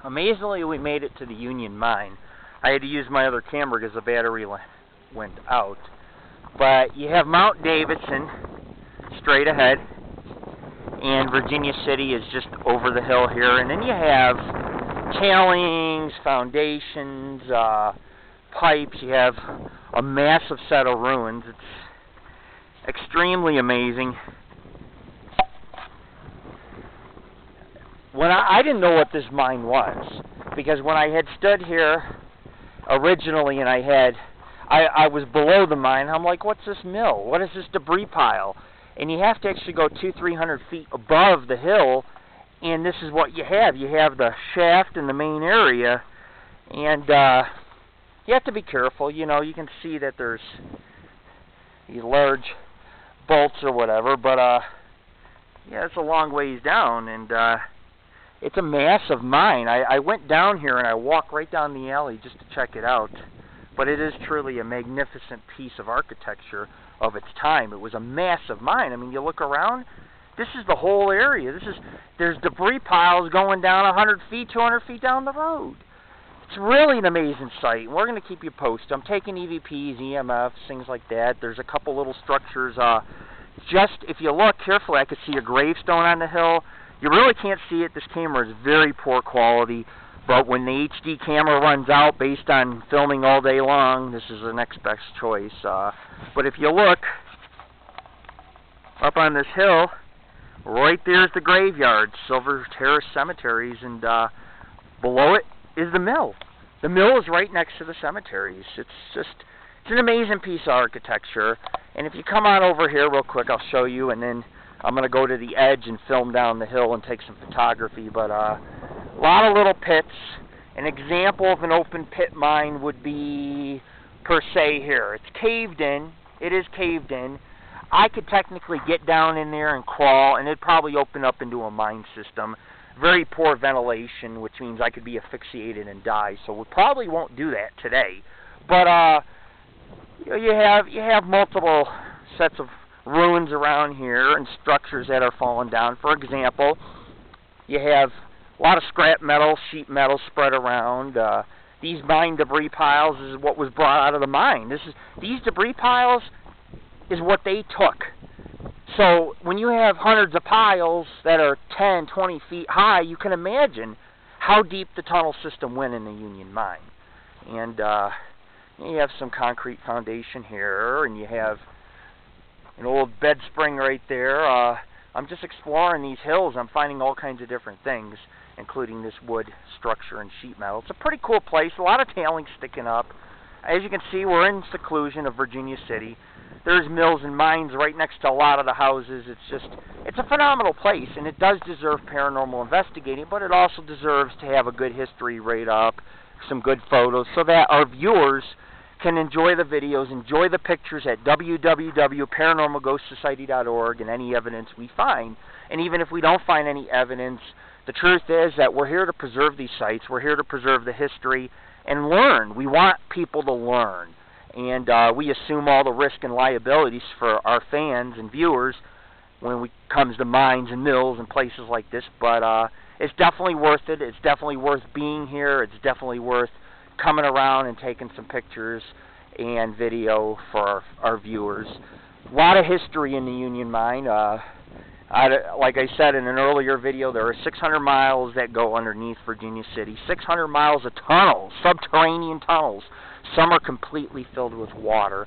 Amazingly, we made it to the Union Mine. I had to use my other camera because the battery went out. But you have Mount Davidson straight ahead, and Virginia City is just over the hill here. And then you have tailings, foundations, pipes. You have a massive set of ruins. It's extremely amazing. When I didn't know what this mine was, because when I had stood here originally and I was below the mine, I'm like, what's this mill? What is this debris pile? And you have to actually go 200-300 feet above the hill, and this is what you have. You have the shaft in the main area, and you have to be careful. You know, you can see that there's these large bolts or whatever, but yeah, it's a long ways down, and it's a massive mine. I went down here and I walked right down the alley just to check it out. But it is truly a magnificent piece of architecture of its time. It was a massive mine. I mean, you look around, this is the whole area. There's debris piles going down 100 feet, 200 feet down the road. It's really an amazing site. We're going to keep you posted. I'm taking EVPs, EMFs, things like that. There's a couple little structures. Just, if you look carefully, I could see a gravestone on the hill. You really can't see it. This camera is very poor quality, but when the HD camera runs out based on filming all day long, this is the next best choice. But if you look up on this hill, right there's the graveyard, Silver Terrace Cemeteries, and below it is the mill. The mill is right next to the cemeteries. It's an amazing piece of architecture. And if you come on over here real quick, I'll show you, and then I'm going to go to the edge and film down the hill and take some photography. But a lot of little pits. An example of an open pit mine would be, per se, here. It's caved in. It is caved in. I could technically get down in there and crawl, and it'd probably open up into a mine system. Very poor ventilation, which means I could be asphyxiated and die. So we probably won't do that today. But you have multiple sets of ruins around here and structures that are fallen down. For example, you have a lot of scrap metal, sheet metal spread around. These mine debris piles is what was brought out of the mine. These debris piles is what they took. So when you have hundreds of piles that are 10, 20 feet high, you can imagine how deep the tunnel system went in the Union Mine. And you have some concrete foundation here, and you have an old bed spring right there. I'm just exploring these hills. I'm finding all kinds of different things, including this wood structure and sheet metal. It's a pretty cool place. A lot of tailings sticking up. As you can see, we're in seclusion of Virginia City. There's mills and mines right next to a lot of the houses. It's a phenomenal place, and it does deserve paranormal investigating, but it also deserves to have a good history write-up, some good photos, so that our viewers can enjoy the videos, enjoy the pictures at www.paranormalghostsociety.org and any evidence we find. And even if we don't find any evidence, the truth is that we're here to preserve these sites. We're here to preserve the history and learn. We want people to learn. And we assume all the risk and liabilities for our fans and viewers when it comes to mines and mills and places like this. But it's definitely worth it. It's definitely worth being here. It's definitely worth coming around and taking some pictures and video for our viewers. A lot of history in the Union Mine. Like I said in an earlier video, there are 600 miles that go underneath Virginia City. 600 miles of tunnels, subterranean tunnels. Some are completely filled with water.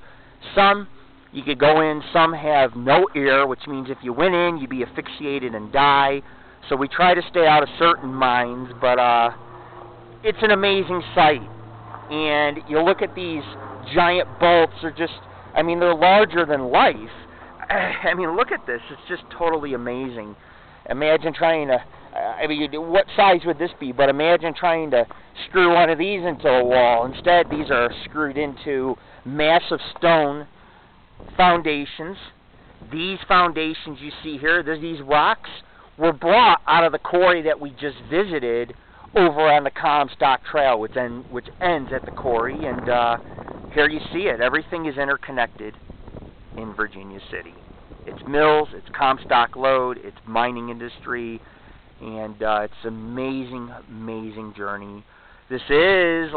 Some you could go in, some have no air, which means if you went in, you'd be asphyxiated and die. So we try to stay out of certain mines, but it's an amazing site. And you look at these giant bolts, they're larger than life. I mean, look at this. It's just totally amazing. Imagine trying to, what size would this be? But imagine trying to screw one of these into a wall. Instead, these are screwed into massive stone foundations. These foundations you see here, these rocks, were brought out of the quarry that we just visited over on the Comstock Trail, which ends at the quarry. And here you see it. Everything is interconnected in Virginia City. It's mills, it's Comstock Lode, it's mining industry, And it's an amazing, amazing journey. This is